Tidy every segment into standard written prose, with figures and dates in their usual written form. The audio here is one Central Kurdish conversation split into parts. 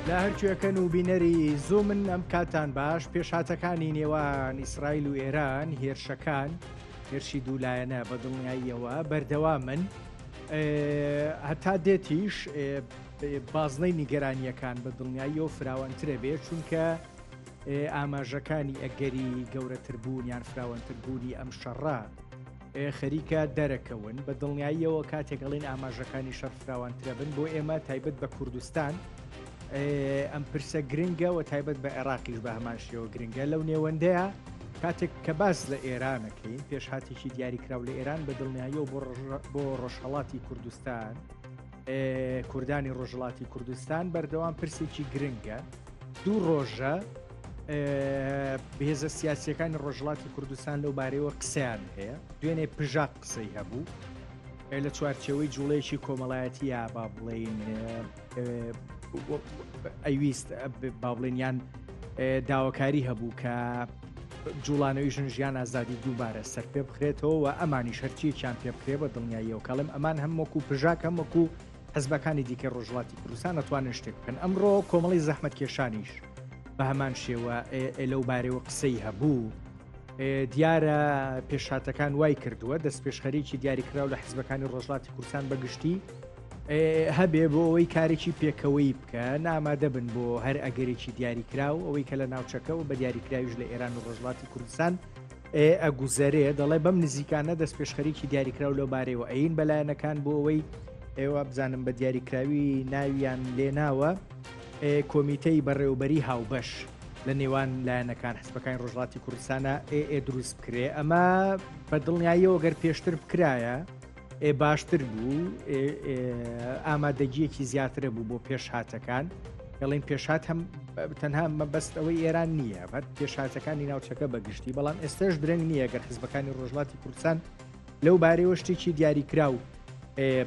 لە هەرکوێکەن و بینەری زوو من ئەم کاتان باش پێشاتەکانی نێوان ئیسرائیل و ئێران هێرشەکان هێرشی دوولایەنە بە دڵنیاییەوە بەردەوامن هەتا دێتیش بازنەی نیگەرانیەکان بە دڵنیاییەوە فراوانترە بێ چونکە ئاماژەکانی ئەگەری گەورەتربوون یان فراوانتربوونی ئەم شەڕە خەریکە دەرەکەون بە دڵنیاییەوە کاتێکەڵین ئاماژەکانی شەڕ فراوانترە بن بۆ ئێمە تایبەت بە کوردستان ئەم پرسە گرنگە و تایبەت بە عێراقیش بە هەمان شێوە گرنگە لەو نێوەندەیە کاتێک کە باس لە ئێرانەکەین پێشهاتێکی دیاریکرااو لە ئێران بە دڵنیاییەوە بۆ ڕۆژهەڵاتی کوردستان کوردانی ڕۆژهڵاتی کوردستان بەردەوام پرسێکی گرنگە دوو ڕۆژە بەهێزە سیاسیەکانی ڕۆژهڵاتی کوردستان لەو بارەوە قسەیان هەیە دوێنێ پژاق قسەی هەبوو لە چوارچەوەی جوڵەیەکی کۆمەڵایەتی یا با بڵێن ئەویست با بڵێنیان داواکاری هەبوو کە جوڵانەوەی ژنژیان ئازادی دووبارە سەر پێ بخرێتەوە و ئەمانی شەرچیەکیان پێ بکرێ بە دڵنیاییەوە کاڵم ئەمان هەم وەکو پژاک هەم وەکو حەزبەکانی دیکە ڕۆژهڵاتی کوردستان نەتوانن شتێک بکەن ئەمڕۆ کۆمەڵی زەحمەت کێشانیش بە هەمان شێوە لەو بارەوە قسەی هەبوو دیارە پێشهاتەکان وای کردووە دەست پێشخەریکی دیاریکرااو لە حزبەکانی ڕۆژهڵاتی کوردستان بەگشتی هەبێ بۆ ئەوەی کارێکی پێکەوەی بکە نامادە بن بۆ هەر ئەگەرێکی دیاریکرااو ئەوەی کە لە ناوچەکەەوە بە دیاریکراویش لە ئێران و ڕۆژهڵاتی کوردستان ئەگوزارێ دەڵێ بەم نزیکانە دەست پێشخەریکی دیاریکرااو لەو بارەوە ئەین بەلایەنەکان بۆ ئەوەی ئێوە بزانم بە دیاریکراوی ناویان لێناوە کۆمیتەی بەڕێوبەری هاوبەش لە نێوان لایەنەکان حزبەکانی ڕۆژهڵاتی کوردستانە دروست بکرێ ئەمە بە دڵنیاییەوە گەر پێشتر بکرایە باشتر بوو ئامادەگیەکی زیاترە بوو بۆ پێشهاتەکان گەڵین پێشهات هەم تەنها مەبەست ئەوەی ئێران نییە بەت پێشهاتەکانی ناوچەکە بەگشتی بەڵام ئێستش درەنگ نییە گەر حزبەکانی ڕۆژهڵاتی کوردستان لەو بارەوە شتێکی دیاریکراو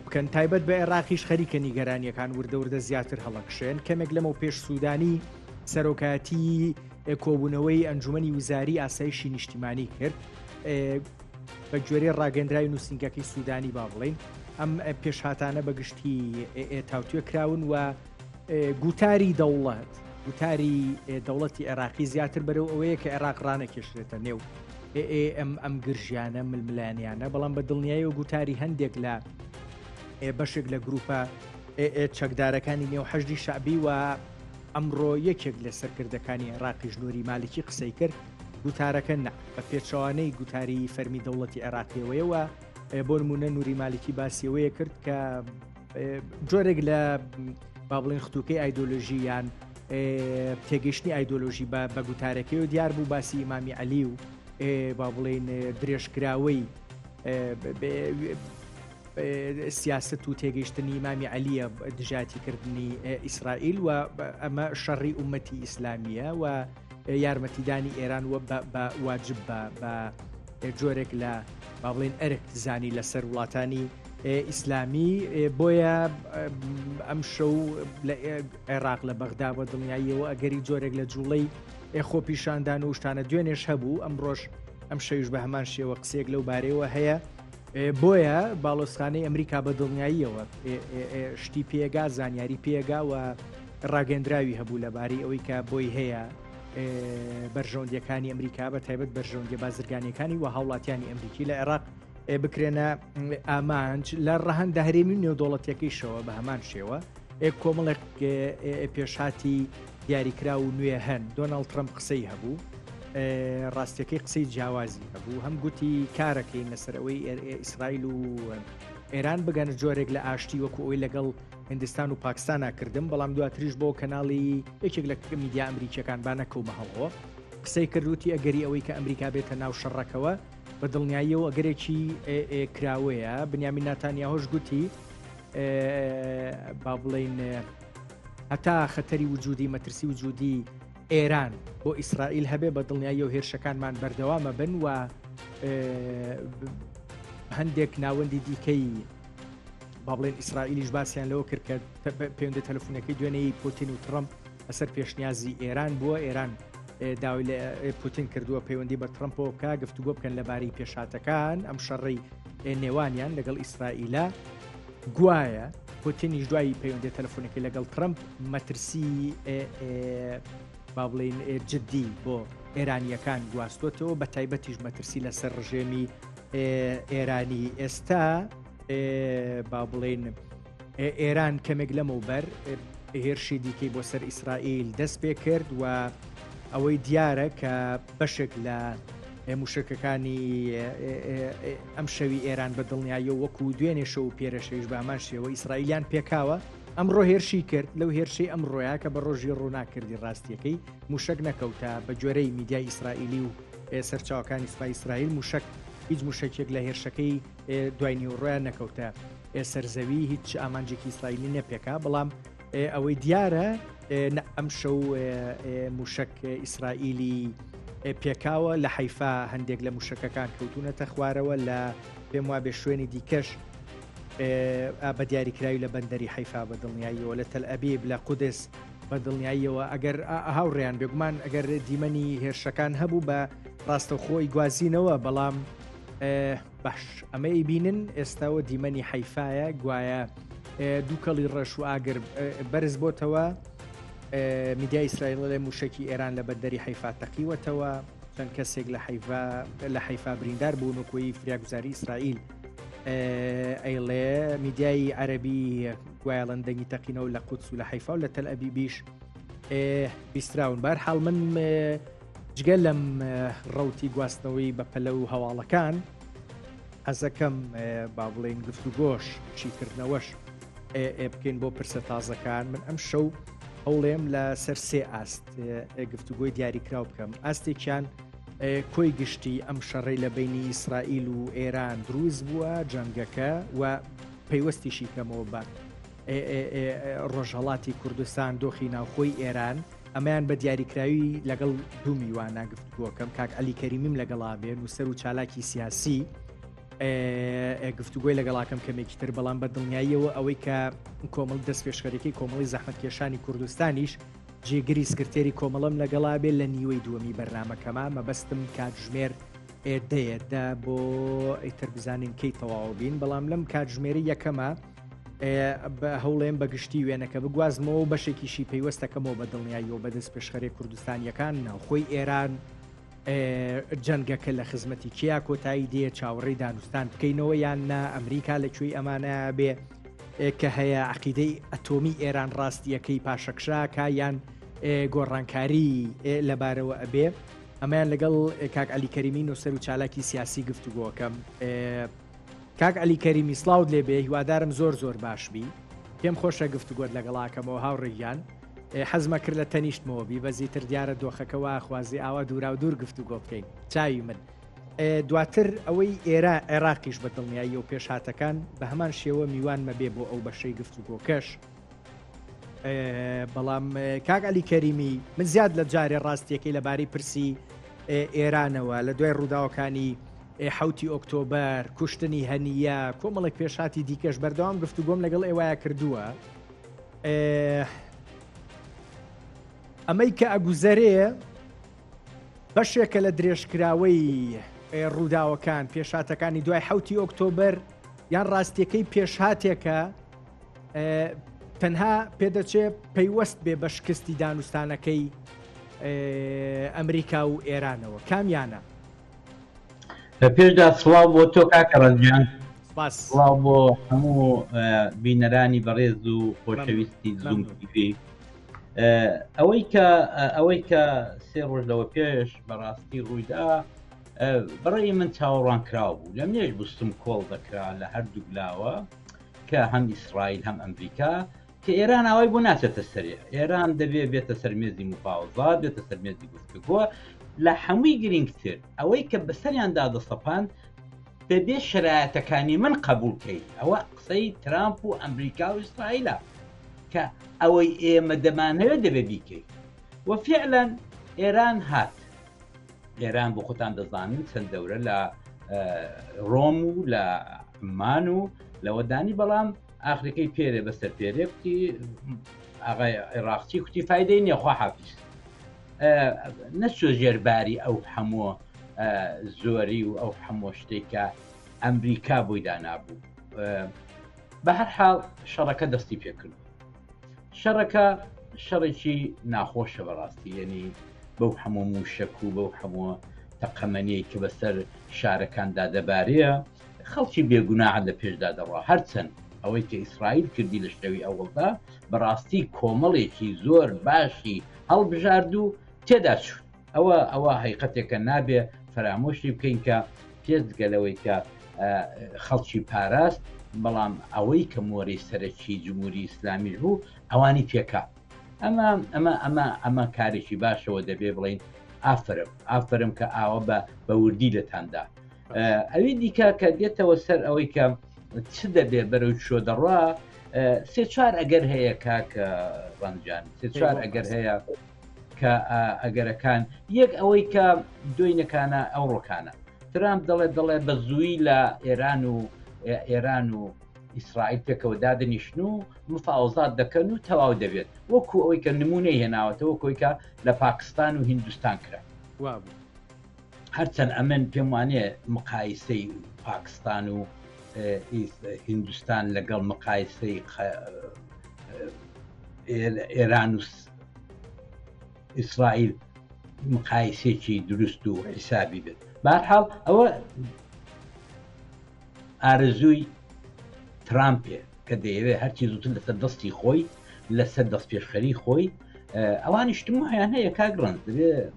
بکەن تایبەت بە عێراقیش خەریکە نیگەرانیەکان وردە زیاتر هەڵەکشێن کەمێک لەمە پێش سوودانی سەرۆکاتی کۆبوونەوەی ئەنجومەنی وزاری ئاسایشی نیشتیمانی کرد بە گوێرەی ڕاگەندراوی نووسنگەکەی سوودانی با بڵین ئەم پێشهاتانە بەگشتی تاوتوێ کراون و گوتاری دەوڵەت گوتاری دەوڵەتی عێراقی زیاتر بەرەو ئەوەیە کە عێراق ڕانەکێشرێتە نێو ئەم گرژیانە ململانیانە بەڵام بە دڵنیایی و گوتاری هەندێک لە بەشێک لە گروپە چەکدارەکانی نێو حەشدی شعبی و ئەمڕۆ یەکێک لە سەرکردەکانی عێراقی ژنووری مالکی قسەی کرد گوتارەکە بە پێچەوانەی گوتاری فەرمی دەوڵەتی عێراقیەوەیەوە بۆ نمونە نووری مالکی باسیەوەیە کرد کە جۆرێک لە با بڵێن خطووکەی ئایدۆلۆژی یان تێگەشتنی ئایدۆلۆژی بە گوتارەکەی و دیار بوو باسی ئیمامی عەلی و با بڵێن درێژکراوەی سیاست و تێگەیشتنی ئیمامی عەلیە دژاتیکردنی ئیسرائیل و ئەمە شەڕی ئومەتی ئیسلامیە و یارمەتیدانی ئێران وە بە واجب بە جۆرێک لە با بڵێن ئەرک زانی لەسەر وڵاتانی ئیسلامی بۆیە ئەم شەو لە عێراق لە بەغدا بە دڵنیاییەوە ئەگەری جۆرێک لە جوڵەی خۆپیشاندان و شتانە دوێنێش هەبوو ئەم ڕۆژ ئەم شەویش بە هەمان شێوە قسێک لەو بارەوە هەیە بۆیە باڵۆستخانەی ئەمریکا بە دڵنیاییەوە شتی پێگا زانیاری پێگا و ڕاگەندراوی هەبوو لەبارەی ئەوەی کە بۆی هەیە بەرژەوندەکانی ئەمریکا بە تایبەت بەرژەوندی بازرگانیەکانی و هاوڵاتیانی ئەمریکی لە عێراق بکرێنە ئامانج لە ڕەهەندە هەرێمی نێودوڵەتیەکەیشەوە بە هەمان شێوە کۆمەڵێک پێشهاتی دیاریکرا و نوێ هەن دۆناڵد ترەمپ قسەی هەبوو ڕاستیەکەی قسەی جیاوازی هەبوو هەم گوتی کارەکەی لەسەرەوەی ئیسرائیل و ئێران بگەنە جۆرێک لە ئاشتی وەکو ئەوی لەگەڵ هندستان و پاکستانە کردم بەڵام دواتریش بۆ کەناڵی یەکێک لە میدیا ئەمریکیەکان بانەکەومە هەڵەوە قسەی کردوتی ئەگەری ئەوەی کە ئەمریکا بێتە ناو شەڕەکەوە بە دڵنیاییەوە ئەگەرێکی کراوەیە بنیامین ناتانیاهۆش گوتی با بڵێن هەتا خەتەری وجودی مەترسی وجودی ئێران بۆ ئیسرائیل هەبێ بە دڵنیایی و هێرشەکانمان بەردەوامە بن و هەندێک ناوەندی دیکەی با بڵێن ئیسرائیلیش باسییان لەوە کرد کە پەیوەندی تەلەفۆنەکەی دوێنەی پوتین و ترەمپ لەسەر پێشنیازی ئێران بووە ئێران داوای لە پوتین کردووە پەیوەندی بە ترەمپەوە بکە گفتوگۆ بکەن لەبارەی پێشهاتەکان ئەم شەڕی نێوانیان لەگەڵ ئیسرائیلە گوایە پوتینیش دوای پەیوەندی تەلەفۆنەکەی لەگەڵ ترامپ مەترسی با بڵێن جددی بۆ ئێرانیەکان گواستوتەوە بە تایبەتیش مەترسی لەسەر ڕژێمی ئێرانی ئێستا با بڵێن ئێران کەمێک لەمەوبەر هێرشی دیکەی بۆ سەر ئیسرائیل دەست پێ کرد و ئەوەی دیارە کە بەشێک لە موشکەکانی ئەم شەوی ئێران بە دڵنیایە وەکو دوێنێ شەو و پێرەشەویش بامان شێوە ئیسرائیلیان پێکاوە ئەمڕۆ هێرشی کرد لەو هێرشەی ئەمڕۆیە کە بە ڕۆژی ڕووناکردی ڕاستیەکەی موشک نەکەوتە بە جۆرەی میدیای ئیسرائیلی و سەرچاوەکانی سوپای ئیسرائیل موشک هیچ موشکێک لە هێرشەکەی دوای نیوەڕۆیان نەکەوتە سەرزەوی هیچ ئامانجێکی ئیسرائیلی نەپێکا بەڵام ئەوەی دیارە ئەم شەو موشک ئیسرائیلی پێکاوە لە حیفا هەندێک لە موشکەکان کەوتونەتە خوارەوە لە پێم وا بێ شوێنی دیکەش بە دیاریکراوی لە بەندەری حیفا بە دڵنیاییەوە لە تەل ئەبیب لە قودس بە دڵنیاییەوە ئەگەر هاوڕێیان بێگومان ئەگەر دیمەنی هێرشەکان هەبوو بە ڕاستەوخۆی گوازینەوە بەڵام باش ئەمەی بینن ئێستاوە دیمەنی حیفایە گوایە دووکەڵی ڕەش و ئاگر بەرز بۆتەوە میدیای ئیسرائیل لە موشکی ئێران لە بەندەری حیفا تەقیوەتەوە چەند کەسێک لە حیفا بریندار بوون وەکوی فریاگوزاری ئیسرائیل ئەیڵێ میدیای عەرەبی گوایڵەندەنگی تەقینەوە لە قودس و لە حیفا و لە تەل ئەبیبیش بیستراون بەرحاڵ من جگە لەم ڕەوتی گواستنەوەی بە پەلە و هەواڵەکان ئەزەکەم با بڵێن گفتوگۆش چیکردنەوەش بکەین بۆ پرسە تازەکان من ئەم شەو هەوڵێم لە سەر سێ ئاست گفتوگۆی دیاریکراو بکەم ئاستێکیان کۆی گشتی ئەم شەڕەی لە بینی ئیسرائیل و ئێران دروست بووە جەنگەکە و پەیوەستیشی کەمەوە بە ڕۆژهەڵاتی کوردستان دۆخی ناوخۆی ئێران ئەمەیان بە دیاریکراوی لەگەڵ دوو میوانە گفتوگۆکەم کاک عەلی کەریمیم لەگەڵا بێن و سەر و چالاکی سیاسی گفتوگۆی لەگەڵاکەم کەمێکی تر بەڵام بە دڵنیاییەوە ئەوەی کە کۆمەڵ دەست پێشخەرەکەی کۆمەڵی زەحمەتکێشانی کوردستانیش جێگری سکرتێری کۆمەڵم لەگەڵا بێت لە نیوەی دووەمی بەرنامەکەمە مەبەستم کاتژمێر دەیەدا بۆ ئیتر بزانین کەی تەواو بین بەڵام لەم کاتژمێری یەکەمە بە هەوڵێم بەگشتی وێنەکە بگوازمەوە بەشێکیشی پەیوەستەکەمەوە بە دڵنیاییەوە بەدەست پێشخەرێک کوردستانیەکان ناوخۆی ئێران جەنگەکە لە خزمەتی کیا کۆتایی دێ چاوەڕێی دانوستان بکەینەوە یان نا ئەمریکا لەکوێی ئەمانە بێ کە هەیە عەقیدەی ئەتۆمی ئێران ڕاستیەکەی پاشەکشاکە یان گۆڕانکاری لەبارەوە ئەبێ ئەمەیان لەگەڵ کاک عەلی کەریمی و سەر و چالاکی سیاسی گفتوگۆکەم کاک عەلی کەریمی سڵاوت لێبێ هیوادارم زۆر باشبی پێم خۆشە گفتوگۆت لەگەڵاکەمەوە هاوڕێیان حەزمە کرد لە تەنیشتمەوە بی بەزیتر دیارە دۆخەکەەوە خوازی ئاوا دوورا و دوور گفتوگۆ بکەین چاوی من دواتر ئەوەی ئێرە عێراقیش بە دڵنیایی و پێشهاتەکان بە هەمان شێوە میوان مەبێ بۆ ئەو بەشەی گفتوگۆکەش بەڵام کاک عەلی کەریمی من زیاد لە جارێ ڕاستیەکەی لەبارەی پرسی ئێرانەوە لە دوای ڕووداوەکانی 7 ئۆکتۆبەر کوشتنی هەنیە کۆمەڵێک پێشهاتی دیکەش بەردەوام گفتوگۆم لەگەڵ ئێوایە کردووە ئەمەی کە ئەگوزەرێ بەشێکە لە درێژکراوەی ڕووداوەکان پێشهاتەکانی دوای 7 ئۆکتۆبەر یان ڕاستیەکەی پێشهاتێکە تەنها پێدەچێت پەیوەست بێ بە شکستی دانوستانەکەی ئەمریکا و ئێرانەوە کامیانە پێشدا سڵاو بۆ تۆ کاکە ڕەنجیان سڵاو بۆ هەموو بینەرانی بەڕێز و خۆشەویستی زوم تیڤ ئەوەی کە سێ ڕۆژ لەوە پێش بەڕاستی ڕوویدا بەڕێی من چاوەڕوان کراوە بوو لە منێش بستم کۆڵ دەکرا لە هەردوو گلاوە کە هەم ئیسرائیل هەم ئەمریکا کە ئێران ئەوەی بۆ ناچێتە سەرێ ئێران دەبێت بێتە سەرمێزی مفاوزات بێتە سەرمێزی گفتوگۆ لە هەمووی گرنگتر ئەوەی کە بەسەریاندا دەسەپاند بەبێ شرایەتەکانی من قبولکەی ئەوە قسەی ترامپ و ئەمریکا و ئیسرائیلە کە ئەوەی ئێمە دەمانەوێت دەبێ بیکەی وەفعلا ئێران هات ئێران بۆ خۆتان دەزانن چەند دەورە لە ڕۆم و لە عمان و لەوەدانی بەڵام ئاخرەکەی پێرێ بەسەر پێرێ کوتی ئاغای عێراقچی کوتی فایدەی نییە خوا حافیز نەچوە ژێرباری ئەو هەموو زۆری و ئەو هەموو شتێکە ئەمریکا بۆی دانابوو بە هەر حاڵ شەڕەکە دەستی پێکرد. شەڕەکە شەڕێکی ناخۆشە بەڕاستی، یعنی بەو هەموو موشک و بەو هەموو تەقەمەنیەی کە بەسەر شارەکاندا دەبارەیە خەڵکی بێگوناح لە پێشدا دەڕوا. هەرچەند ئەوەی کە ئیسرائیل کردی لە شەوی ئەوڵدا بەڕاستی کۆمەڵێکی زۆر باشی هەڵبژارد و تێدا چوون. ئەوە حقیقەتێکە نابێ فرامۆشی بکەین کە پێزگەلەوەی کە خەڵکی پاراست، بەڵام ئەوەی کە مۆری سەرەکی جمهوری ئیسلامی بوو ئەوانی پێکا. ئەمە کارێکی باشەوە دەبێ بڵین ئافرم کە ئاوە بە وردی لەتاندا. ئەوەی دیکە کە دێتەوە سەر ئەوەی کە چ دەبێ بەرەو چۆ دەڕوا، سێ چوار ئەگەر هەیە کاکە ڕەنجان، سێ چوار ئەگەر هەیە کە ئەگەرەکان. یەک ئەوەی کە دوێنەکانە ئەو ڕۆکانە ترامپ دەڵێ بە زووی لە ئێران و ئیسرائیل پێکەوە دادنیشن و مفاوزات دەکەن و تەواو دەبێت، وەکو ئەوەی کە نمونەی هێناوەتەوە کۆی کە لە پاکستان و هیندستان کرا. هەرچەند ئەمن پێم وانێ مقایسەی پاکستان و هیندستان لەگەڵ مقایسەی ئێران و ئیسرائیل مقایسێکی دروست و حسابی بێت. بەهەرحاڵ ئەوە ئارەزووی ترامپێ کە دەیەوێت هەرچی زووتر لەسەر دەستی خۆی لەسەر دەست پێشخەری خۆی. ئەوانی شتموهیان هەیە کاگڕند دەبێت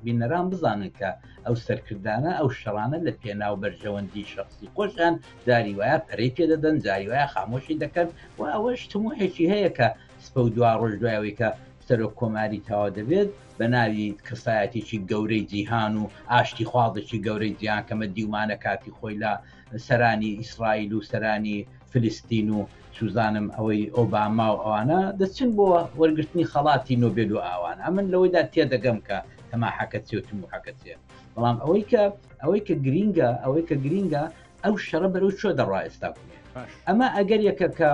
بینەران بزانن کە ئەو سەرکردانە ئەو شەڕانە لە پێناو بەرژەوەندی شخصی خۆشیان جاری وایە پەرەی پێدەدەن، جاری وایە خامۆشی دەکەن و ئەوە شتموهێکی هەیە کە سپە و دوا ڕۆژ دوایەوەی کە سەرۆک کۆماری تاوا دەبێت بە ناوی کەسایەتێکی گەورەی جیهان و ئاشتی خوازێکی گەورەی جیهان کەمە دیومانە کاتی خۆی لە سەرانی ئیسرائیل و سەرانی فلستین و سوزانم ئەوەی ئۆباما و ئەوانە دەچن بۆ وەرگرتنی خەڵاتی نۆبێل و ئاوان. ئەمن لەوەیدا تێدەگەم کە تەماحەکە چێ و تموحەکە چێ، بەڵام ئەوەی کە گرینگە ئەو شەڕە بەرەو چۆ دەڕوا ئێستا کوێ. ئەمە ئەگەر یەکە کە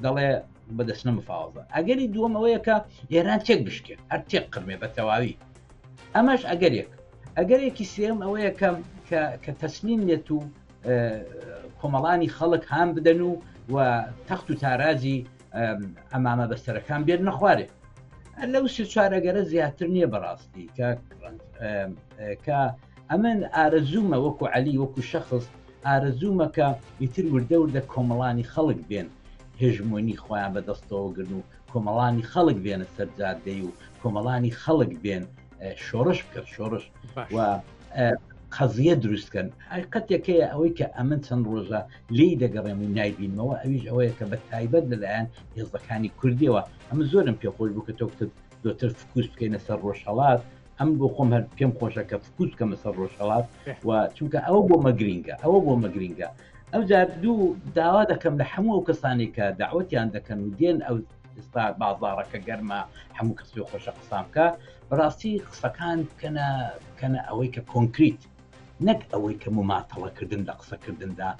دەڵێ بەدەستنە مفاوزە. ئەگەری دووەم ئەوەیە کە ئێران تێک بشکێ، هەر تێک قرمێ بە تەواوی. ئەمەش ئەگەرێکی سێم ئەوەیە کە تەسلیم لێت و کۆمەڵانی خەڵک هام بدەن و تەخت و تاراجی ئەمامە بەسەرەکان بێت نەخوارێ. لەو سێ چوارەگەرە زیاتر نییە بەڕاستی کە ئەمن ئارەزوومە وەکو عەلی وەکو شەخص ئارەزوومە کە ئیتر وردە کۆمەڵانی خەڵک بێن هێژمۆنی خۆیان بەدەستەوە گرن و کۆمەڵانی خەڵک بێنە سەرجادەی و کۆمەڵانی خەڵک بێن شۆڕش بکرد شۆڕش و قەزیە دروستکەن. حقیقەتێکەیە ئەوەی کە ئەمن چەند ڕۆژە لی دەگەڕێم و نایبینەوە ئەویش ئەوەیە کە بە تایبەت لەلایەن هێزەکانی کوردیەوە ئەمە زۆرم پێخۆش بوو کە تۆ زۆرتر فکوس بکەینە سەر ڕۆژهەڵات. ئەم بۆ خۆم هەر پێم خۆشە کە فکوس بکەمە سەر ڕۆژهەڵات و چونکە ئەوە بۆ مەگرینگە ئەو جار دوو داوا دەکەم لە هەموو ئەو کەسانی کە داوەتیان دەکەن و دێن ئەو ئێستا بازاڕەکە گەرمە هەموو کەسی خۆشە قسامکە بەڕاستی قسەکان بکەنە ئەوەی کە کۆنکریت، نەک ئەوەی کە مماتەڵەکردن لە قسەکردندا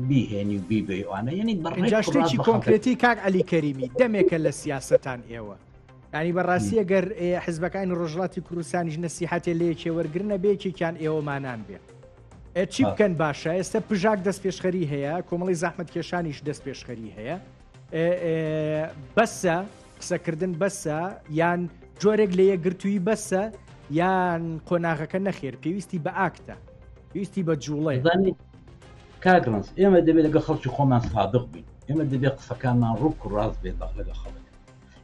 بیهێنی و بیبێوانە. یعنی بەڕێشتێکی کۆنکرێتی کاک عەلی کەریمی دەمێکە لە سیاسەتان ئێوە، ینی بەڕاستی ئەگەر حیزبەکانی ڕۆژهەڵاتی کوردستانیش نەسیحەتێ لەیەکێ وەرگرنە بێکێکیان ئێوەمانان بێ چی بکەن باشە؟ ئێستا پژاک دەست پێشخەری هەیە، کۆمەڵی زەحمەت کێشانیش دەست پێشخەری هەیە، بەسە قسەکردن بەسە یان جۆرێک لە یەکگرتووی بەسە یان قۆناغەکە نەخێر پێویستی بە ئاکتە، پێویستی بە جوڵەیە. کاگڕنس ئێمە دەبێت لەگە خەڵکی خۆمان صادق بین، ئێمە دەبێت قسەکانمان ڕووک و ڕاست بێت لەگە خەڵک.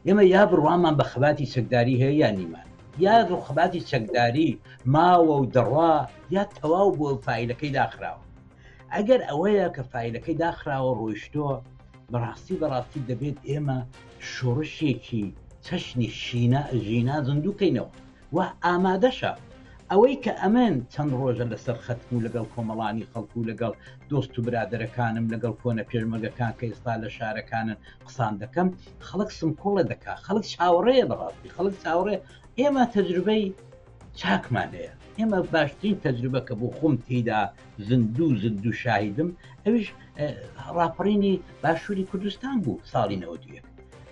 ئێمە یا بڕوامان بە خەباتی چەکداری هەیە یا نیمان، یا ڕوخباتی چەکداری ماوە و دەڕوا یا تەواو بۆ فایلەکەی داخراوە. ئەگەر ئەوەیە کە فایلەکەی داخراوە ڕۆیشتۆ بەڕاستی دەبێت ئێمە شۆڕشێکی چەشنی ژینا زندووکەینەوە و ئامادەشە ئەوەی کە ئەمن چەند ڕۆژە لەسەر خەتم و لەگەڵ کۆمەڵانی خەڵکو و لەگەڵ دۆست و برادەرەکانم لەگەڵ کۆنە پێشمەرگەکان کە ئێستا لە شارەکانن قسان دەکەم، خەڵک سمکۆڵە دەکات، خەڵک چاوەڕێیە بەڕاستی خەڵک چاوەڕێ. ئێمە تەجروبەی چاکمان هەیە، ئێمە باشترین تەجروبە کە بۆ خۆم تێیدا زندوو شاهیدم ئەویش ڕاپەڕینی باشووری کوردستان بوو ساڵی 92.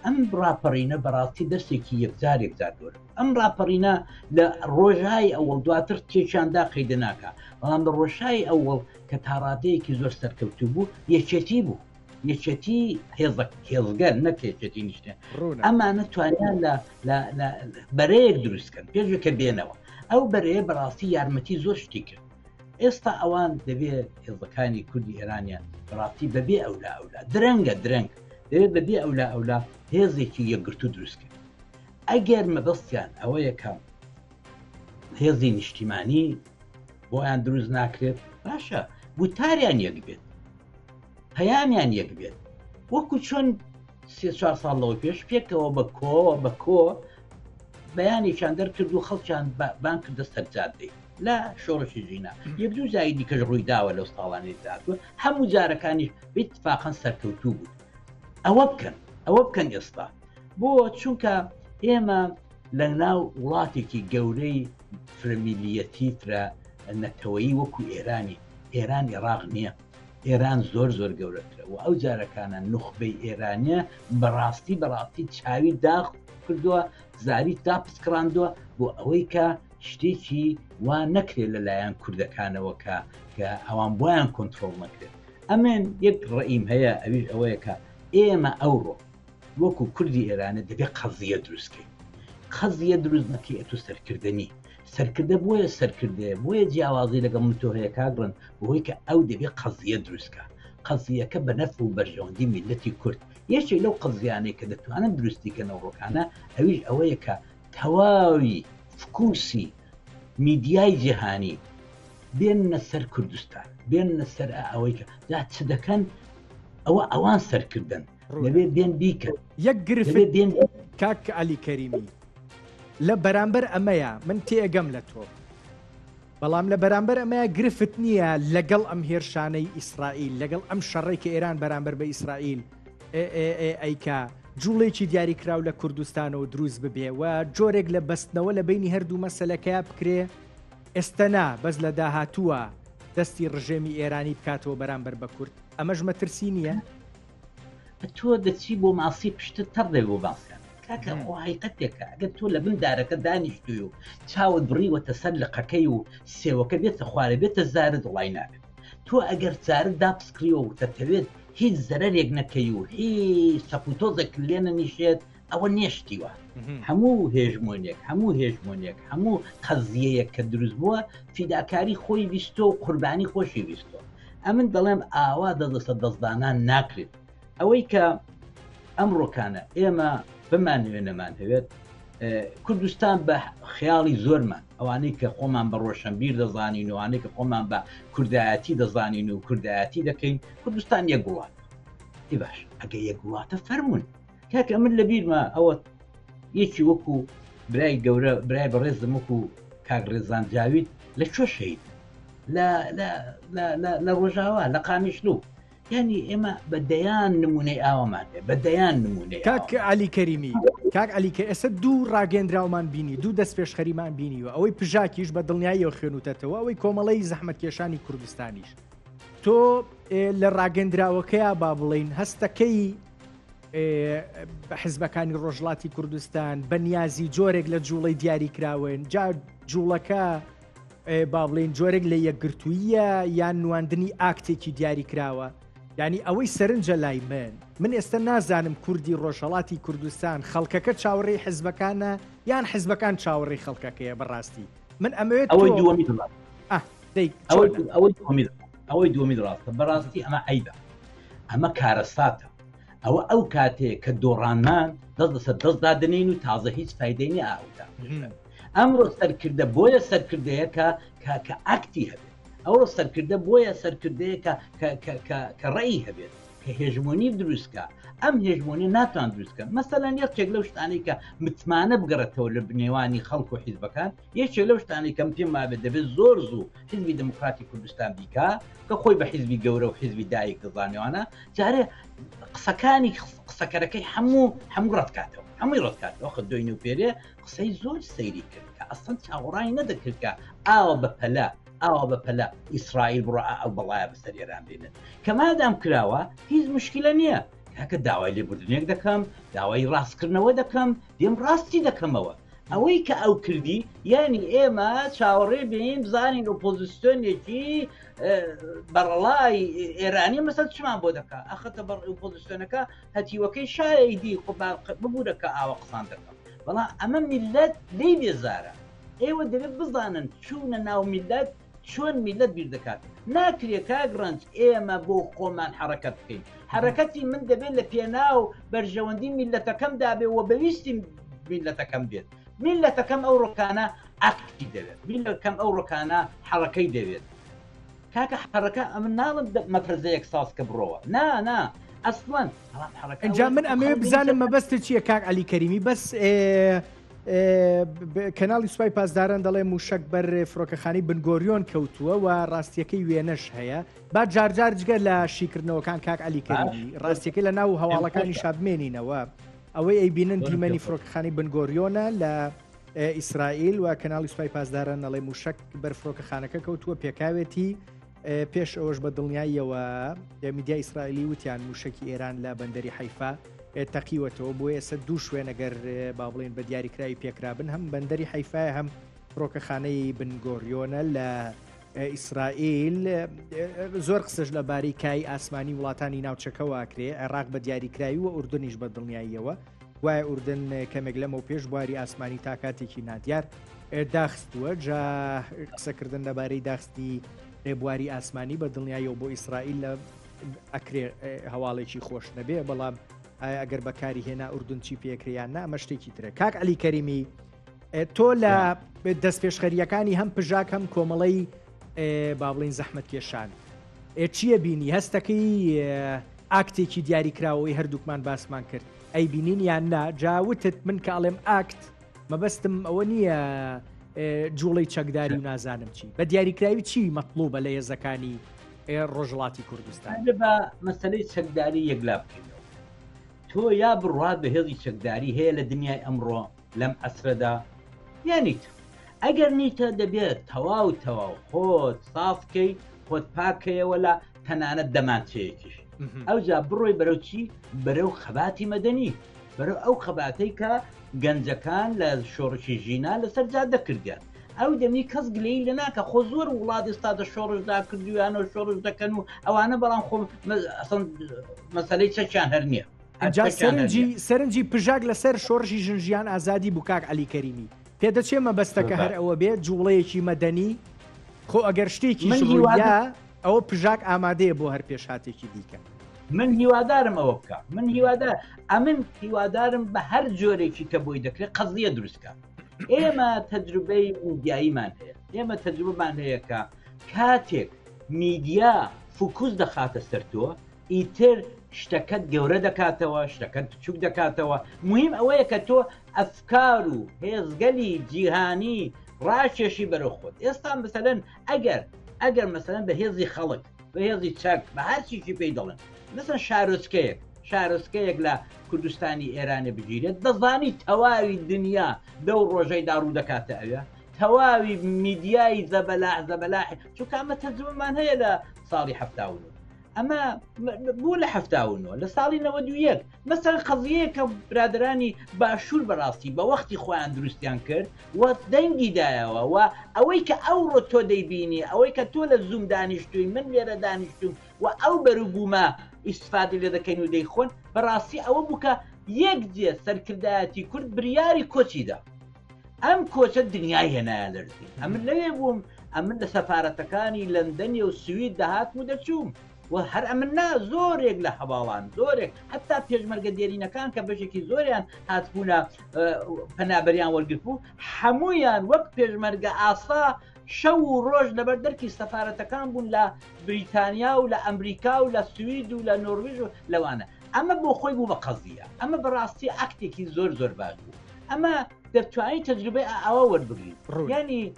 ئەم ڕاپەڕینە بەڕاستی دەستێکی یەکجار گۆرە. ئەم ڕاپەڕینە لە ڕۆژای ئەوڵ دواتر تێکیاندا قەیدە ناکە، بەڵام لە ڕۆژای ئەوڵ کە تاڕادەیەکی زۆر سەرکەوتوو بوو یەکێتی بوو. یەکێتی هێزگەر نەک یەکێتی نیشتێ ئەمانە توانیان لە بەرەیەک دروستکەن پێشکە بێنەوە ئەو بەرەیە بەڕاستی یارمەتی زۆر شتی کرد ئێستا ئەوان دەبێت هێزەکانی کوردی ئێرانیان بەڕاستی بەبێ ئەولا درەنگ دەبێت بەبێ ئەولا هێزێکی یەکگرتو دروستکرد ئەگەر مەبەستیان ئەوەیە کە هێزی نیشتیمانی بۆیان دروست ناکرێت باشە وتاریان یەک بێت پەیامیان یەک بێت وەکو چۆن 3-4 ساڵەوە پێش پێکەوە بە کۆ بەیانێکیان دەرکرد و خەڵکیان بان کردە سەرجادەی لە شۆڕشی ژینا یەک دوو جایی دیکەش ڕووی داوە لەو ساڵانی داوە هەموو جارەکانیش بێتفاقەن سەرکەوتوو بوو ئەوە بکەن ئێستا بۆ چونکە ئێمە لە ناو وڵاتێکی گەورەی فرەمیلیەتی فرە نەتەوەیی وەکو ئێران عێراق نییە ئێران زۆر گەورەترە و ئەو جارەکانە نوخبەی ئێرانیە بەڕاستی چاوی داخ کردووە زاری تا پسکراندووە بۆ ئەوەی کە شتێکی وا نەکرێت لەلایەن کوردەکانەوە کە ئەوان بۆیان کۆنتترۆل نەکرێت ئەمێن یەک ڕئیم هەیە ئەویش ئەوەیە کە ئێمە ئەوڕۆ وەکو کوردی ئێرانە دەبێت قەزیە دروستکەین قەزیە دروست نەکەی ئەتو سەرکردە بۆیە سەرکردەیە بۆیە جیاوازی لەگەڵ من تۆ هەیە کاگڕن بۆی کە ئەو دەبێت قەزیە دروستکە قەزیەکە بە نەف و بەرژەوەندی میلەتی کورد یەکێک لەو قەزیانەی کە دەتوانن دروستیکە نەوڕۆکانە ئەویش ئەوەیە کە تەواوی فکوسی میدیای جیهانی بێنە سەر کوردستان بێنە سەر ئەوەی کە چ دەکەن ئەوان سەرکردن دەبێت بێن بیکەن یەک گرفت کاک عەلی کەریمی لە بەرامبەر ئەمەیە من تێگەم لە تۆ بەڵام لە بەرامبەر ئەمەیە گرفت نییە لەگەڵ ئەم هێرشانەی ئیسرائیل لەگەڵ ئەم شەڕێک کە ئێران بەرامبەر بە ئیسرائیل ئەیکا جوڵێکی دیاریکراو لە کوردستانەوە دروست ببێ و جۆرێک لە بەستنەوە لە بینی هەردوو مەسەلەکەیە بکرێ ئێستەنا بەس لە داهاتووە دەستی ڕژێمی ئێرانی بکاتەوە بەرامبەر بە کورد ئەمەش مەترسی نییە تۆ دەچی بۆ ماسی پشتت تەڕدێ بۆ باسییان کاکە حقیقەتێکە ئەگەر تۆ لە بن دارەکە دانیشتوی و چاوت بڕیوەتە سەر لە قەکەی و سێوەکە بێتە خوارە بێتە زارت وڵای نابێت تۆ ئەگەر چارت داپسکریەوە و دەتەوێت هیچ زەرێک نەکەی و هیچ سەپوتۆزێک لێنە نیشێت ئەوە نێشتیوە هەموو هێژمۆنیەک هەموو قەزیەیەک کە دروست بووە فیداکاری خۆی بیستۆ و قوربانی خۆشی بیستۆ ئەمن دەڵێم ئاوا دەدەسە دەستدانان ناکرێت ئەوەی کە ئەمڕۆکانە ئێمە بمانوێ نەمان هەوێت کوردستان بە خیاڵی زۆرمان ئەوانەی کە خۆمان بە ڕۆشنبیر دەزانین و ئەوانەی کە خۆمان بە کوردایەتی دەزانین و کوردایەتی دەکەین کوردستان یەک وڵات باش ئەگە یەک وڵاتە فەرمونون کاکە من لە بیرمە ئەوە یەکی وەکو برای گەورە برای بەڕێزم وەکو کاگڕێزان جاوید لە کوێ شەهید لە ڕۆژاوا لە قامیشلوو یعنی ئێمە بەدەیان نمونەی ئاوامان بەدەیان نمونەی کاک عەلی کەریمی کاک عەلی کە ئێستا دوو ڕاگەندراومان بینی دوو دەست پێشخەریمان بینیوە ئەوەی پژاکیش بە دڵنیاییەوە خوێنوتەتەوە ئەوەی کۆمەڵەی زەحمەتکێشانی کوردستانیش تۆ لە ڕاگەندراوەکەیە با بڵین هەستەکەی بە حیزبەکانی ڕۆژڵاتی کوردستان بە نیازی جۆرێک لە جوڵەی دیاری کراون جا جوڵەکە با بڵین جۆرێک لە یەکگرتوویە یان نواندنی ئاکتێکی دیاری کراوە یعنی ئەوەی سەرنجە لای من ئێستا نازانم کوردی ڕۆژهەڵاتی کوردستان خەڵکەکە چاوەڕێی حیزبەکانە یان حیزبەکان چاوەڕێی خەڵکەکەیە بەڕاستی من ئەمەوێت ئەوەی دووەمی ڕاستە بەڕاستی ئەمە عیبە ئەمە کارەساتە ئەوە ئەو کاتەیە کە دۆڕانمان دەست دادنین و تازە هیچ فایدەی ئاودا ئەمڕۆ سەرکردە بۆیە سەرکردەیەکە کە ئاکتی هەبێت ئەوڕۆ سەرکردە بۆیە سەرکردەیە کە ڕێی هەبێت کە هێژمۆنی دروستکە ئەم هێژمۆنی ناتوان دروستکە مەسەلەن یەکێک لەو شتانەی کە متمانە بگەڕێتەوە لە بنێوانی خەڵک و حیزبەکان یەکێک لەو شتانەی کەم پێم وابێت دەبێت زۆر زوو حیزبی دموکراتی کوردستان بیکا کە خۆی بە حیزبی گەورە و حیزبی دایک دەزانێوانە جارێ قسەکەرەکەی هەموو ڕەتکاتەوە هەمووی ڕەتکاتەوە خە دوێنێ و پێرێ قسەی زۆر سەیری کرد کە ئەسڵەن چاوەڕای نەدەکرد کە ئاوە بەپەلا ئیسرائیل بڕە ئەو بەڵایە بەسەر ئێران بێنێت کە مادام کراوە هیچ مشکلە نییە کاکە داوای لێبوردنێک دەکەم داوای ڕاستکردنەوە دەکەم دێم ڕاستی دەکەمەوە ئەوەی کە ئەو کردی یعنی ئێمە چاوەڕێ بین بزانین ئۆپۆزیسیۆنێکی بەڕڵای ئێرانی مەسەر چمان بۆ دەکا ئەخەتە بەڕ ئۆپۆزیسیۆنەکە هەتیوەکەی شایدی ببوورەکە ئاوە قسان دەکەم بەڵام ئەمە میلەت لی بێزارە ئێوە دەبێت بزانن چوونە ناو میلەت چۆن میلەت بیر دەکات ناکرێت کاگڕنج ئێمە بۆ خۆمان حرەکەت بکەین حرەکەتی من دەبێت لە پێناو بەرژەوەندی میلەتەکەم دابێ و بەویستی میلەتەکەم بێت میلەتەکەم ئەو ڕۆکانە ئاکتی دەوێت میلەکەم ئەو ڕۆکانە حرەکەی دەوێت کاکە حرەکە ئەمە ناڵم مەپرزەیەک ساسکە بڕۆوە نا ئەسڵەن ئەنجا من ئەمێ بزانم مەبەستە چییە کاک عەلی کەریمی بەس کەناڵی سوپای پاسداران دەڵێ موشک بەر فڕۆکەخانەی بنگۆریۆن کەوتووە و ڕاستیەکەی وێنەش هەیە با جارجار جگە لە شیکردنەوەکان کاک عەلی کەریمی ڕاستیەکەی لە ناو هەواڵەکانی شابمێنینەوە ئەوەی ئەیبینن دیمەنی فڕۆکەخانەی بنگۆریۆنە لە ئیسرائیل و کەناڵی سوپای پاسداران دەڵێ موشک بەر فڕۆکەخانەکە کەوتووە پێکاوێتی پێش ئەوەش بە دڵنیاییەوە میدیای ئیسرائیلی وتیان موشکی ئێران لە بەندەری حیفا تەقیوەتەوە بۆ ئێستا دوو شوێنەگەر با بڵێن بە دیاریکراوی پێکرابن هەم بەندەری حیفای هەم فڕۆکەخانەی بنگۆریۆنە لە ئیسرائیل زۆر قسەش لە باریکای ئاسمانی وڵاتانی ناوچەکەواکرێ عێراق بە دیاریکراوی و ئوردنیش بە دڵنیاییەوە وایە ئوردن کەمێک لەمەوە پێش بواری ئاسمانی تا کاتێکی نادیار داخستووە جا قسەکردن لەبارەی داخستی بواری ئاسمانی بە دڵنیاییەوە بۆ ئیسرائیل لە ئەکرێ هەواڵێکی خۆش نەبێ بەڵام ئەگەر بەکاری هێنا ئوردن چی پێکریان نا ئەمە شتێکی ترە کاک عەلی کەریمی تۆ لە دەست پێشخەریەکانی هەم پژاک هەم کۆمەڵەی با بڵین زەحمەت کێشان چییە بینی هەستەکەی ئاکتێکی دیاریکراوەی هەردووکمان باسمان کرد ئەی بینین یان نا جاوتت من کاڵێم ئاکت مەبەستم ئەوە نییە جوڵەی چەکداری و نازانم چی بە دیاریکراوی چی مەطلوبە لە هێزەکانی ڕۆژهەڵاتی کوردستان بە مەسەلەی چەکداری یەکلا بکەینەوە تۆ یا بڕوات بە هێڵی چەکداری هەیە لە دنیای ئەمڕۆ لەم ئەسرەدا یانیت ئەگەر نیتە دەبێت تەواو خۆت سافکەی خۆت پاکەیەوە لە تەنانەت دەمانچەیەکیش ئەو جا بڕۆی بەرەو چی بەرەو خەباتی مەدەنی بەرەو ئەو خەباتەی کە گەنجەکان لە شۆڕشی ژینا لەسەر جادە کردیان ئەو دەمی کەس گلەی لە ناکە خۆ زۆر وڵات ئێستا دە شۆڕشدا کردویانەوە شۆڕش دەکەن و ئەوانە بەڵام خۆ مەسەلەی چەکیان هەر نییە سەرنجی پژاک لەسەر شۆڕشی ژنجیان ئازادی بوو کاک عەلی کەریمی پێدەچێ مەبەستەکە هەر ئەوە بێت جوڵەیەکی مەدەنی خۆ ئەگەر شتێکی ژڕوویە ئەوە پژاک ئامادەیە بۆ هەر پێشهاتێکی دیکە من هیوادارم ئەوە بکە من هیوادارم بە هەر جۆرێکی کە بۆی دەکرێت قەزیە دروستکە ئێمە تەجروبەی میدیاییمان هەیە ئێمە تەجروبەمان هەیە کە کاتێک میدیا فوکوس دەخاتە سەر تۆ ئیتر شتەکەت گەورە دەکاتەوە شتەکەت بچووک دەکاتەوە مهم ئەوەیە کە تۆ ئەفکار و هێزگەلی جیهانی ڕاکێشی بەرەو خۆت ئێستا مەسەلەن ئەگەر مەسەلەن بە هێزی خەڵک بە هێزی چەک بە هەرچیکی پێی دەڵێن مثلا شارۆچکەیەک لە کوردستانی ئێرانە بگیرێت دەزانی تەواوی دنیا دەو ڕۆژەی داڕوو دەکاتە ئەوە تەواوی میدیای زەبەلاحی چونکە ئەمە تەجروبەمان هەیە لە ساڵی 79 ئەمە بوو لە 79 لە ساڵی 91 مەسەڵ قەزیەیە کە برادرانی باشوور بەڕاستی بە وەختی خۆیان دروستیان کرد و دەنگی دایەوە و ئەوەی کە ئەوڕۆ تۆ دەیبینی ئەوەی کە تۆ لە زوم دانیشتووی من لێرە دانیشتوم و ئەو بەروبوومە ئیسفادی لێ دەکەین و دەیخۆن بەڕاستی ئەوە بووکە یەک جێ سەرکردایەتی کورد بریاری کۆچیدا ئەم کۆچە دنیای هێنایە لەرزی ئەمن لەوێ بووم ئەمن لە سەفارەتەکانی لەندەنی و سوید دەهاتم و دەچووم و هەر ئەمنا زۆرێک لە هەواڵان زۆرێک حتا پێشمەرگە دێرینەکان کە بەشێکی زۆریان هاتبوونە پەنابەریان وەرگرتبوو هەموویان وەک پێشمەرگە ئاسا شەو و ڕۆژ لەبەر دەرکی سەفارەتەکان بوون لە بریتانیا و لە ئەمریکا و لە سوید و لە نۆروێژ و لەوانە ئەمە بۆ خۆی بوو بە قەزیە ئەمە بەڕاستی ئاکتێکی زۆر باش بوو ئەمە دەتوانین تەجروبەی ئەوە وەربگرین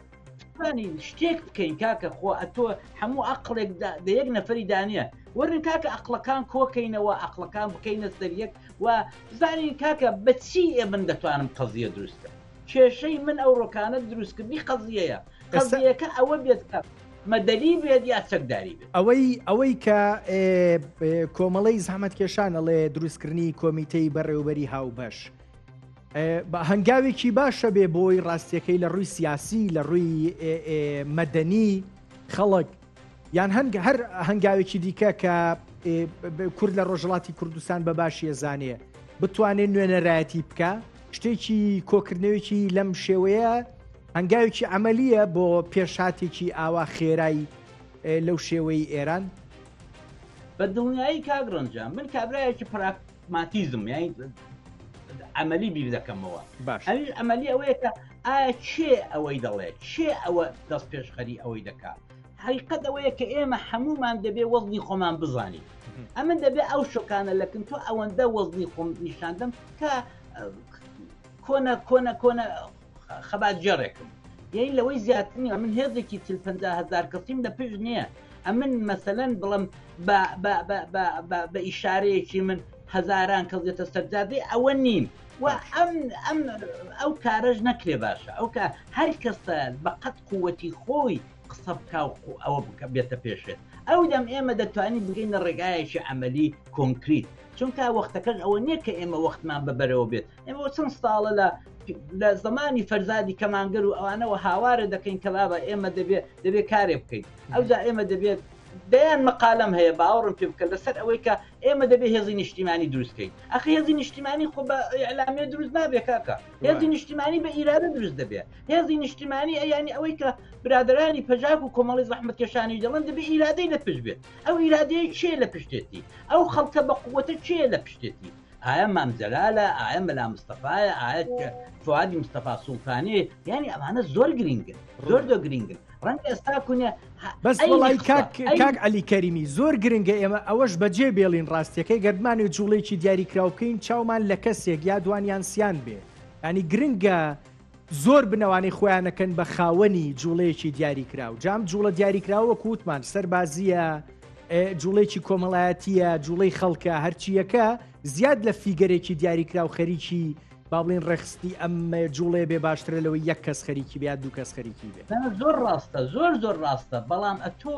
ینی شتێک بکەین کاکە خۆ ئەتۆ هەموو عەقڵێک دە یەک نەفەری دانیە وەرن کاکە عەقڵەکان کۆکەینەوە عەقڵەکان بکەینە سەریەک و بزانین کاکە بەچی من دەتوانم قەزیە دروستکە کێشەی من ئەو ڕۆکانە دروستکردنی قەزیەیە قەزیەکە ئەوە بێت کە مەدەلی بێت یا چەکداری بێت ئەوەی کە کۆمەڵەی زەحمەتکێشان ئەڵێ دروستکردنی کۆمیتەی بەڕێوەبەری هاوبەش هەنگاوێکی باشە بێ بۆی ڕاستیەکەی لە ڕووی سیاسی لە ڕووی مەدەنی خەڵک یان هەر هەنگاوێکی دیکە کە کورد لە ڕۆژهڵاتی کوردستان بە باشی ئەزانێ بتوانێت نوێنەرایەتی بکە شتێکی کۆکردنەوەیکی لەم شێوەیە هەنگاوێکی ئەمەلیە بۆ پێشاتێکی ئاوا خێرایی لەو شێوەی ئێران بە دڵنیایی کاگڕەنجام من کابراایەکی پراکماتیزم یانی عملی بیر دەکەمەوە ئەویش ئەمەلی ئەوەیە کە ئایا چێ ئەوەی دەڵێت چێ ئەوە دەست پێشخەری ئەوەی دەکات حقیقەت ئەوەیە کە ئێمە هەمومان دەبێ وەزنی خۆمان بزانین ئەمن دەبێ ئەو شۆکانە لەکن تۆ ئەوەندە وەزنی خۆم نیشاندەم کە کۆنە خەبات جێڕێکم یعنی لەوەی زیاترنی من هێزێکی 50,000 کەسیم لە پێش نییە ئەمن مەسەلەن بڵم بە ئیشارەیەکی من هەزاران کەس دێتە سەرجادەی ئەوە نیم و ئەو کارەش نەکرێ باشە ئەو کە هەر کەسە بەقەت قووەتی خۆی قسە بکە ئەوە بکە بێتە پێشێت ئەو دەم ئێمە دەتوانین بگەینە ڕێگایەکی عملی کۆنکریت چونکە وەختەکەش ئەوە نییە کە ئێمە وەختمان ببەرەوە بێت ئێمە چەند ساڵە لە زمانی فەرزادی کەمانگەر و ئەوانەوە هاوارە دەکەین کە بابە ئێمە دەبێت کارێ بکەین ئەوجا ئێمە دەبێت دەیان مەقالەم هەیە باوەڕم پێ بکە لەسەر ئەوەی کە ئێمە دەبێت هێزی نیشتیمانی دروستکەین ئەخی هێزی نیشتیمانی خۆ بە ئیعلامێ دروست نابێ کاکە هێزی نیشتیمانی بە ئیرادە دروست دەبێت هێزی نیشتیمانی ئەیانی ئەوەی کە برادرانی پەژاک و کۆمەڵی زەحمەتکێشانی دەڵێن دەبێت ئیرادەی لە پشت بێت ئەو ئیرادەیە چێ لە پشتێتی ئەو خەڵکە بە قووەتە چێ لە پشتێتی ئایا مامجەلالە ئایا مەلا مستەفایە ئایا فوادی مستەفا سوڵتانی یعنی ئەمانە زۆر گرنگن زۆر گرنگن ڕەنگە ئێستا کونێ بەس وڵی کاک عەلی کەریمی زۆر گرنگە ئێمە ئەوەش بەجێ بێڵین ڕاستیەکەی گەردمانی و جوڵێکی دیاری کراو بکەین چاومان لە کەسێک یا دوانیان سیان بێ ینی گرنگە زۆر بنەوانی خۆیانەکەن بە خاوەنی جوڵەیەکی دیاری کراو جام جوڵە دیاری کراوە کووتمان سەربازیە جوڵێکی کۆمەڵایەتیە جوڵەی خەڵکە هەرچیەکە زیاد لە فیگەرێکی دیاری کراو خەریکی با بڵین ڕێخستی ئەم جوڵێ بێ باشترە لەوەی یەک کەس خەریکی بێت دوو کەس خەریکی بێت زۆر ڕاستە زۆر ڕاستە بەڵام ئەتۆ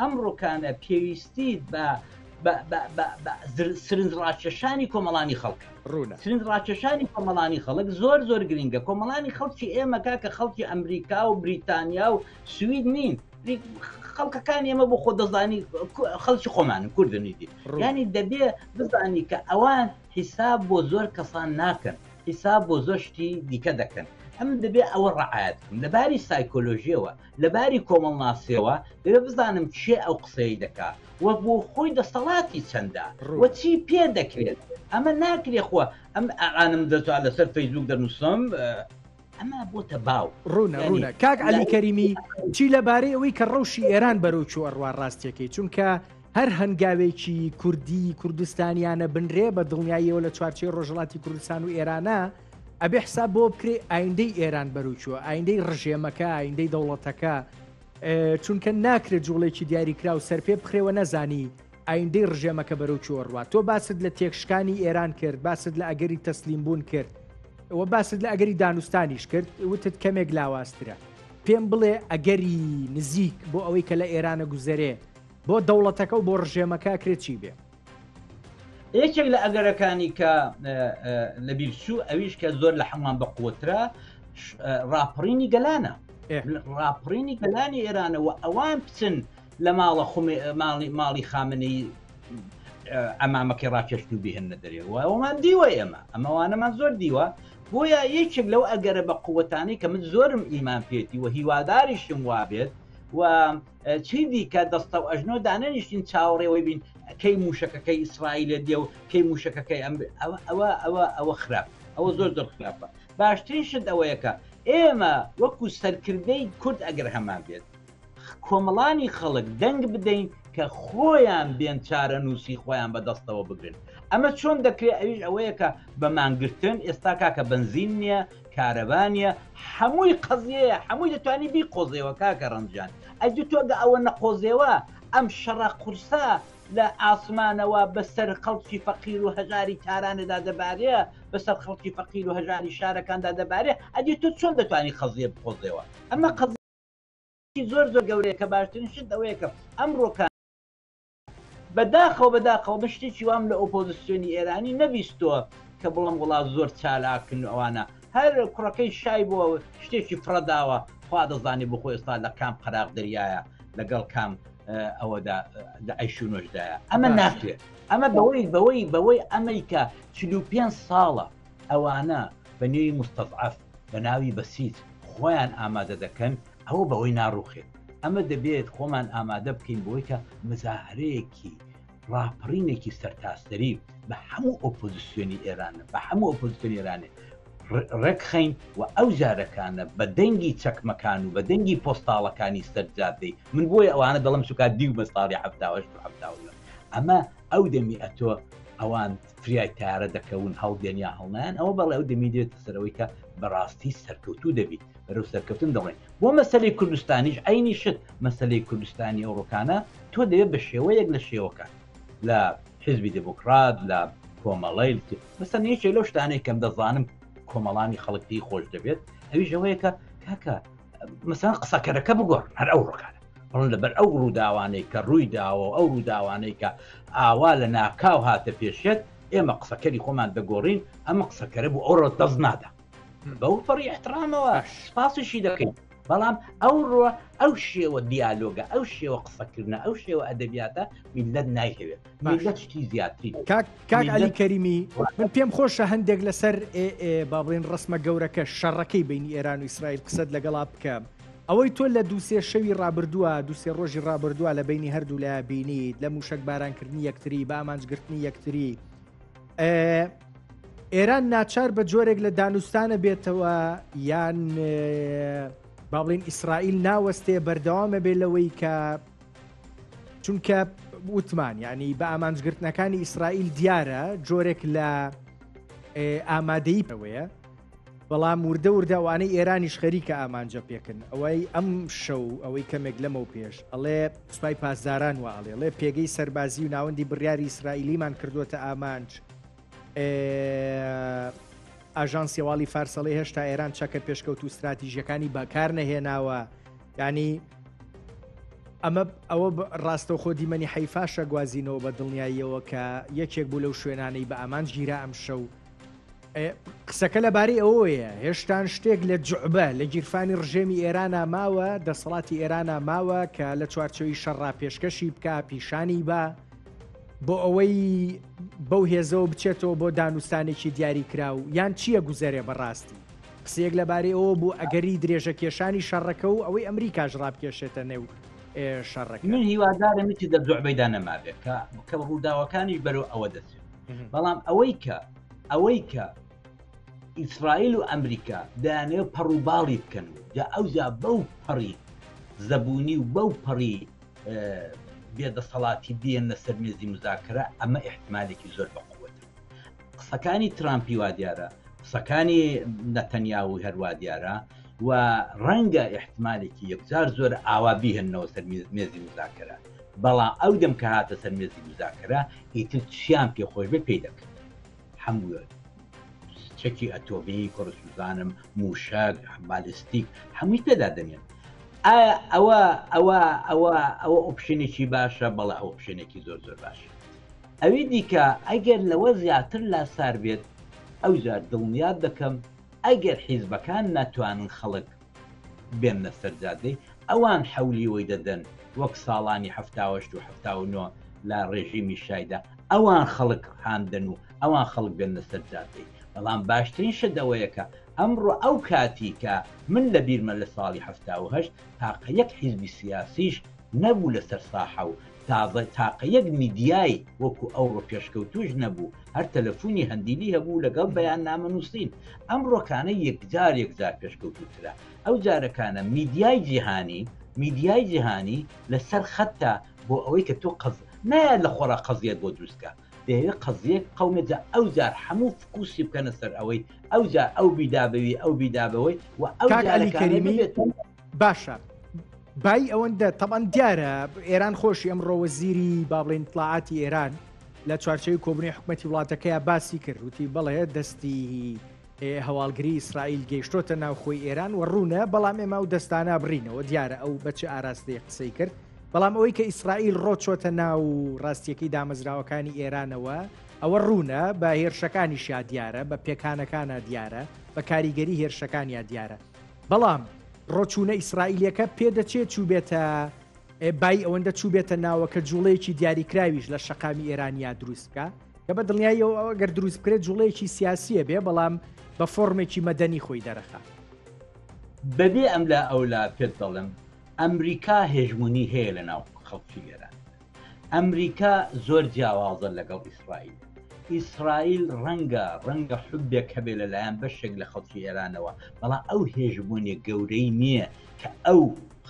ئەمڕۆکانە پێویستیت بە سرنج ڕاکێشانی کۆمەڵانی خەڵک سرنج ڕاکێشانی کۆمەڵانی خەڵک زۆر گرنگە کۆمەڵانی خەڵکی ئێمە کاکە خەڵکی ئەمریکا و بریتانیا و سوید نین خەڵکەکان ئێمە بۆ خۆ دەزانی خەڵکی خۆمانن کوردنی دی ینی دەبێ بزانی کە ئەوان حیساب بۆ زۆر کەسان ناکەن حیساب بۆ زۆر شتی دیکە دەکەن ئەم دەبێ ئەوە ڕعایەت بکەم لەباری سایکۆلۆژیەوە لەباری کۆمەڵناسیەوە دەبێ بزانم چێ ئەو قسەی دەکات وە بۆ خۆی دەسەڵاتی چەندە وە چی پێ دەکرێت ئەمە ناکرێ خۆ ئەم ئەقانم دەتوان لەسەر فەیسبوک دەنووسم ئەمە بۆتە باو ڕوونە کاک عەلی کەریمی چی لەبارەی ئەوەی کە ڕەوشی ئێران بەرەو چوو ئەڕوا ڕاستیەکەی چونکە هەر هەنگاوێکی کوردی کوردستانیانە بنرێ بە دڵنیاییەوە لە چوارچێ ڕۆژهڵاتی کوردستان و ئێرانە ئەبێ حساب بۆ بکرێ ئایندەی ئێران بەروچووە ئایندەی ڕژێمەکە ئایندەی دەوڵەتەکە چونکە ناکرێت جوڵێکی دیاریکرا و سەر پێ بخرێوە نەزانی ئایندەی ڕژێمەکە بەروچووە ڕوا تۆ باست لە تێکشکانی ئێران کرد باست لە ئەگەری تەسلیم بوون کرد ئەوە باست لە ئەگەری دانوستانیش کرد وتت کەمێک لاوااسترە پێم بڵێ ئەگەری نزیک بۆ ئەوەی کە لە ئێرانە گوزەرێ بۆ دەوڵەتەکە و بۆ ڕژێمەکە کرێت چی بێ یەکێک لە ئەگەرەکانی کە لە بیرچوو ئەویش کە زۆر لە هەمان بە قوترە ڕاپڕینی گەلانە ڕاپڕینی گەلانی ئێرانەوە ئەوان بچن لە ماڵی خامنەی ئەمامەکەی ڕاکێشت و بهێنە دەرێەوە ئەومان دیوە ئێمە ئەمەوانەمان زۆر دیوە بۆیە یەکێک لەو ئەگەرە بە قوتانی کە من زۆرم ئیمان پێێتی و هیواداریشم وابێت و چی دیکە دەستە و ئەژنۆ دانەنیشتین چاوەڕێەوەی بین کەی موشەکەکەی ئیسرائیلە دێ و کەی موشەکەکەی ئەوە خراپ ئەوە زۆر خراپە باشترین شت ئەوەیەکە ئێمە وەکو سەرکردەی کورد ئەگەر هەمان بێت کۆمەڵانی خەڵک دەنگ بدەین کە خۆیان بێن چارە نووسی خۆیان بەدەستەوە بگرن ئەمە چۆن دەکرێت ئەویش ئەوەیەکە بەمانگرتن ئێستا کاکە بنزین نییە کارەبانە هەمووی قەزیەیە هەمووی دەتوانی بی قۆزەوە کاکە ڕەنجان ئەجی تۆگە ئەوە نەقۆزێەوە ئەم شەڕە قورسە لە ئاسمانەوە بەسەر خەڵکی فەقیر و هەژاری تارانەدا دەبارێ بەسەر خەڵکی فەقیر و هەژاری شارەکاندا دەبارێ ئەجی تۆ چۆن دەتوانی قەزیە بقۆزێەوە ئەمە قەزی زۆر گەورەیە کە باشترین شت ئەوەیە کە ئەمڕۆکان بەداخەوە بە شتێکی وام لە ئۆپۆزیسیۆنی ئێرانی نەبیستووە کە بڵم وڵات زۆر چالاکن ئەوانە هەر کوڕەکەی شای بۆ شتێکی فرەداوە خوا دەزانی بخۆ ئێستا لە کام قەراق دەریایە لەگەڵ کام ئەوەدا ئەیشونۆشدایە ئەمە ناکرێت ئەمە بەوەی ئەمریکا 45 ساڵە ئەوانە بە نێوی مستەضعف بە ناوی بەسیج خۆیان ئامادە دەکەن ئەوە بەوەی ناڕوخێت ئەمە دەبێت خۆمان ئامادە بکەین بۆی کە مزاهرەیەکی ڕاپڕینێکی سەرتاسەری بە هەموو ئۆپۆزیسیۆنی ئێرانە بە هەموو ئۆپۆزیسیۆنی ئێرانێ ڕێکخەین و ئەو جارەکانە بە دەنگی چەکمەکان و بە دەنگی پۆستاڵەکانی سەرجادەی من بۆی ئەوانە دەڵم سوکات دی بە ساڵی هەفتاوە ئەمە ئەو دەمی ئەتۆ ئەوان فریای تارە دەکەون هەڵدێنیا هەڵنیان ئەوە بەڵێ ئەو دەمی دێت سەرەوەی کە بەڕاستی سەرکەوتوو دەبیت بەرەو سەرکەوتن دەڵێن بۆ مەسەلەی کوردستانیش ئەینی شت مەسەلەی کوردستانی ئەوڕۆکانە تۆ دەوێت بە شێوەیەک لە شێوەکان لە حزبی دموکرات لە کۆمەڵی مەسەن یەکێک لەو شتانەی کەم دەزانم کۆمەڵانی خەڵکی خۆش دەبێت ئەوی ژەوەیەکە کاکە مەسەن قسەکەرەکە بگۆڕ هەر ئەو ڕۆکانە بڵن لەبەر ئەو ڕووداوانەی کە ڕووی داوە ئەو ڕووداوانەی کە ئاوا لە ناکاو هاتە پێشێت ئێمە قسەکەری خۆمان دەگۆڕین ئەمە قسەکەرە بوو ئەوڕۆ دەست نادا بەو فەڕی احترامەوە سپاسیشی دەکەین بەڵام ئەو ڕۆ ئەو شێوە دیالۆگە ئەو شێوە قسەکردنە ئەو شێوە ئەدەبیاتە میلەت نایهەوێت میلەت شتی زیاتری کاک عەلی کەریمی من پێم خۆشە هەندێک لەسەر با بڵێن ڕسمە گەورەکە شەڕەکەی بینی ئێران و ئیسرائیل قسەت لەگەڵا بکەم ئەوەی تۆ لە دووسێ شەوی ڕابردووە دووسێ ڕۆژی ڕابردووە لە بینی هەردوو لای بینیت لە موشک بارانکردنی یەکتری بە ئامانجگرتنی یەکتری ئێران ناچار بە جۆرێک لە دانوستانە بێتەوە یان با بڵێن ئیسرائیل ناوەستێ بەردەوامە بێ لەوەی کە چونکە وتمان یعنی بە ئامانجگرتنەکانی ئیسرائیل دیارە جۆرێک لە ئامادەیەوەیە بەڵام وردەوانەی ئێرانیش خەریکە ئامانجە پێکن ئەوەی ئەم شەو ئەوەی کەمێک لەمە و پێش ئەڵێ سوپای پاسداران و ئەڵێ پێگەی سەربازی و ناوەندی بڕیاری ئیسرائیلیمان کردوتە ئامانج ئاژانسی هەواڵی فارسەڵی هێشتا ئێران چەکە پێشکەوت و استراتیژیەکانی بەکار نەهێناوە ینی ئەمە ئەوە ڕاستە خۆ دیمەنی حەیفاشە گوازینەوە بە دڵنیاییەوە کە یەکێک بوو لەو شوێنانەی بە ئامانج گیرا ئەم شەو قسەکە لەبارەی ئەوەیە هێشتان شتێک لە جوعبە لە گیرفانی ڕژێمی ئێرانە ماوە دەسەڵاتی ئێرانە ماوە کە لە چوارچەوەی شەڕا پێشکەشی بکە پیشانی بە بۆ ئەوەی بەو هێزەوە بچێتەوە بۆ دانوستانێکی دیاری کرا و یان چییە گوزەرێ بەڕاستی قسەیەک لەبارەی ئەوە بوو ئەگەری درێژە کێشانی شەڕەکە و ئەوەی ئەمریکاش ڕابکێشێتە نێو شەڕەکە من هیوادارم میتی دە جوعبەیدا نەمابێت کە ڕووداوەکانی بەرەو ئەوە دەچێت بەڵام ئەوەی کە ئیسرائیل و ئەمریکا دەیانێت پەڕووباڵی بکەن و جا ئەوجا بەو پەڕی زەبوونی و بەو پەڕی بێدەسەڵاتی بێنە سەر مێزی مزاکرە ئەمە احتمالێکی زۆر بەقووەتە قسەکانی ترامپی وا دیارە قسەکانی نەتەنیاهو هەروە دیارە و ڕەنگە احتمالێکی یەکجار زۆر ئاوابی هەنەوە سەر مێزی مزاکرە بەڵام ئەو دەم کە هاتە سەر مێزی مزاکرە ئیتر چیان پێخۆش بێ پێی دەکەن هەموو چەکی ئەتۆمی کۆرسوزانم موشک بالیستیک هەمووی پێدا دەنێن ئەوە ئۆپشنێکی باشە بەڵە ئەو ئۆپشنێکی زۆر زۆر باشە ئەوی دیکە ئەگەر لەوە زیاتر لاسار بێت ئەو جار دڵنیات دەکەم ئەگەر حیزبەکان ناتوانن خەڵک بێنە سەرجادەی ئەوان حەولیەوەی دەدەن وەک ساڵانی 1970 لە ڕێژیمی شایدا ئەوان خەڵک هاندن و ئەوان خەڵک بێنە سەرجادەی بەڵام باشترین شەدەوەیەکە ئەمڕۆ ئەو کاتی کە من لە بیرمە لە ساڵی 1970 تاقە یەک حیزبی سیاسیش نەبوو لەسەر ساحە و تاقە یەک میدیای وەکو ئەوڕۆ پێشکەوتوش نەبوو هەر تەلەفۆنی هەندیلی هەبوو لەگەڵ بەیان نامەنووسین ئەمڕۆکانە یەکجار پێشکەوتوترە ئەو جارەکانە میدیای جیهانی لەسەر خەتە بۆ ئەوەی کە تۆ نایە لە خۆڕا قەزیەت بۆ دروستکە دەیەوێت قەزیەک قەومێجا ئەو جار هەموو فکوسی بکەنە سەر ئەوەی ئەو جار ئەو بیدابەوەی و ئەو جارەکانی باشە بای ئەوەندە تەبەن دیارە ئێران خۆشی ئەمڕۆ وەزیری با بڵێن ئیطلاعاتی ئێران لە چوارچەوەی کۆبوونی حکومەتی وڵاتەکەیە باسی کرد وتی بەڵێ دەستی هەواڵگری ئیسرائیل گەیشتۆتە ناوخۆی ئێران و ڕوونە بەڵام ئێمە و دەستانە بڕینەوە دیارە ئەو بەچ ئاراستەیە قسەی کرد بەڵام ئەوەی کە ئیسرائیل ڕۆچۆتە ناو ڕاستیەکەی دامەزراوەکانی ئێرانەوە ئەوە ڕوونە بە هێرشەکانیشیا دیارە بە پێکانەکانە دیارە بە کاریگەری هێرشەکانیا دیارە بەڵام ڕۆچوونە ئیسرائیلەکە پێدەچێت چوو بێتە بای ئەوەندە چوو بێتە ناوە کە جوڵەیەکی دیاریکراویش لە شەقامی ئێرانیا دروستکە کە بە دڵنیایەوە گەر دروست بکرێت جوڵەیەکی سیاسیە بێ بەڵام بە فۆرمێکی مەدەنی خۆی دەرەخە بەبێ ئەم لە ئەولا پێت دەڵم ئەمریکا هێژمونی هەیە لە ناو خەڵکی ئێران ئەمریکا زۆر جیاوازە لەگەڵ ئیسرائیل ئیسرائیل ڕەنگە حوبێک هەبێ لەلایەن بەشێک لە خەڵکی ئێرانەوە بەڵام ئەو هێژبوونی گەورەی نییە کە ئەو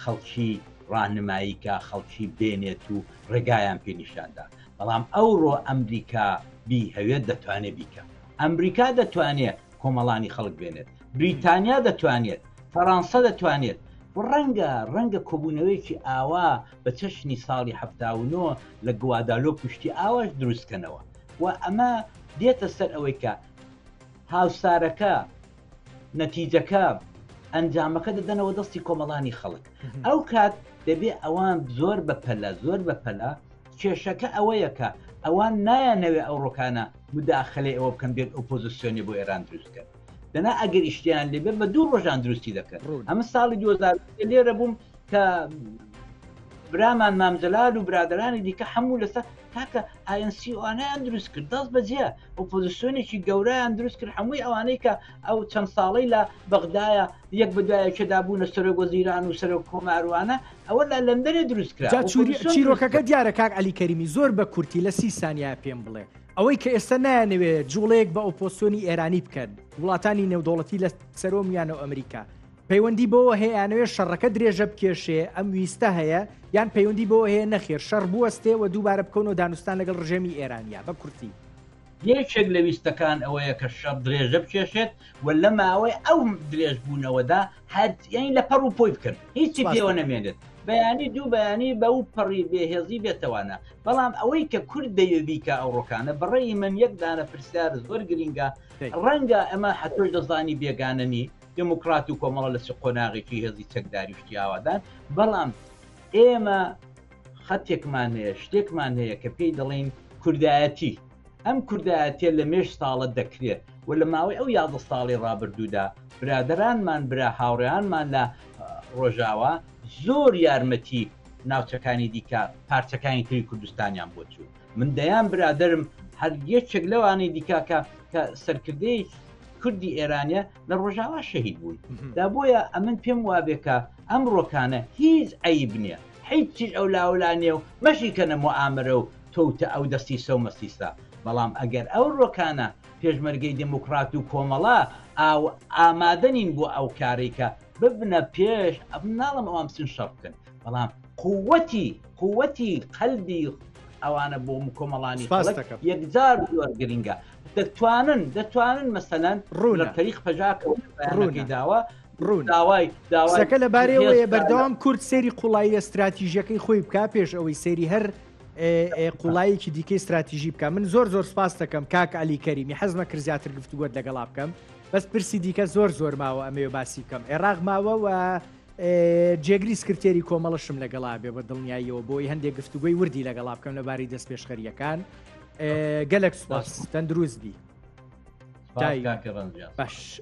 خەڵکی ڕاهنماییکە خەڵکی بێنێت و ڕێگایان پێنیشاندا بەڵام ئەوڕۆ ئەمریکا بی هەوێت دەتوانێت بیکە ئەمریکا دەتوانێت کۆمەڵانی خەڵک بێنێت بریتانیا دەتوانێت فەڕەنسا دەتوانێت ڕەنگە کۆبوونەوەیکی ئاوا بە چەشنی ساڵی 79 لە گوادالۆ پشتی ئاواش دروستکەنەوە و ئەمە دێتە سەر ئەوەی کە هاوسارەکە نەتیجەکە ئەنجامەکە دەدەنەوە دەستی کۆمەڵانی خەڵک ئەو کات دەبێ ئەوان زۆر بەپەلە کێشەکە ئەوەیەکە ئەوان نایانەوێ ئەو ڕۆکانە مداخلەی ئەوە بکەن بێت ئۆپۆزیسیۆنی بۆ ئێران دروستکە دەنا ئەگەر ئیشتیان لێبێت بە دوو ڕۆژان دروستی دەکەن ئەمە ساڵی 2000 لێرە بووم کە برامان مامجلال و برادرانی دیکە هەموو لەسەر تاکە ئاینسیوانیان دروست کرد دەست بەجێ ئۆپۆزیسیۆنێکی گەورەیان دروست کرد هەمووی ئەوانەی کە ئەو چەند ساڵی لە بەغدایە یەک بەدوایەکەدا بوونە سەرۆک وەزیران و سەرۆک کۆماروانە ئەوە لە لەندەنێ دروست کرا چیرۆکەکە دیارە کاک عەلی کەریمی زۆر بە کورتی لە 30 سانیا پێم بڵێ ئەوەی کە ئێستا نایانەوێت جوڵەیەک بە ئۆپۆسیۆنی ئێرانی بکەن وڵاتانی نێودوڵەتی لە سەرۆمیانە و ئەمریکا پەیوەندی بەوە هەیەیانەوێت شەڕەکە درێژە بکێشێ ئەم ویستە هەیە یان پەیوەندی بەوە هەیە نەخێر شەڕ بوەستێ و دووبارە بکەونەوە دانوستان لەگەڵ ڕژێمی ئێرانیا بە کورتی یەکێک لە ویستەکان ئەوەیە کە شەڕ درێژە بکێشێت و لە ماوەی ئەو درێژبوونەوەدا هەیەی لە پەڕ و پۆی بکرد هیچی پێوە نەمێنێت بەیانی دوو بەیانی بە و پەڕی بێهێزی بێتەوانە بەڵام ئەوەی کە کورد دەیەبیکە ئەو ڕۆکانە بەڕێی من یەکدانە پرسیار زۆر گرینگە ڕەنگە ئەمە حتۆش دەزانی بێگانەنی دموکرات و کۆمەڵە لە قۆناغێکی هێزی چەکداری شتیاوادان بەڵام ئێمە خەتێکمان هەیە شتێکمان هەیە کە پێی دەڵێن کوردایەتی ئەم کوردایەتێ لە مێش ساڵت دەکرێت و لە ماوەی ئەو 11 ساڵی ڕابردوودا برادرانمان برا هاوڕێیانمان لە ڕۆژاوە زۆر یارمەتی ناوچەکانی دیکە پارچەکانی تری کوردستانیان بۆ چوو من دەیان برادرم هەر یەکێک لەوانی دیکە کە سەرکردەی کوردی ئێرانە لە ڕۆژاوا شەهید بوون دا بۆیە ئەمن پێم وابێکە ئەم ڕۆکانە هیچ عیب نییە هیچ ئەو لاولانێ و مەشیکەنە موعامرە و تۆتە ئەو دەستی سە و مەسیستا بەڵام ئەگەر ئەو ڕۆکانە پێشمەرگەی دموکرات و کۆمەڵا ئامادەنین بۆ ئەو کارێکە ببنە پێش ناڵم ئەوام سن شەڕ بکەن بەڵام قووەتی قەلبی ئەوانە بۆ کۆمەڵانی یەکجار زۆر گرینگە دەتوانن مەسەلەن ڕوونە تاریخ پەژاکەی داوە ڕوونەکە لەبارەیەوەیە بەردەوام کورد سێری قوڵایی ئەستراتیژیەکەی خۆی بکە پێش ئەوەی سێری هەر قوڵایەکی دیکەی استراتیژی بکە من زۆر سپاس دەکەم کاک عەلی کەریمی حەزمە کرد زیاتر گفتوگۆت لەگەڵا بکەم بەس پرسی دیکە زۆر ماوە ئەمەوێ باسی بکەم عێراق ماوە و جێگری سکرتێری کۆمەڵەشم لەگەڵا بێ بە دڵنیاییەوە بۆی هەندێک گفتوگۆی وردی لەگەڵا بکەم لەباری دەست پێشخەریەکان گەلێک سوپاس تەندروست بی باش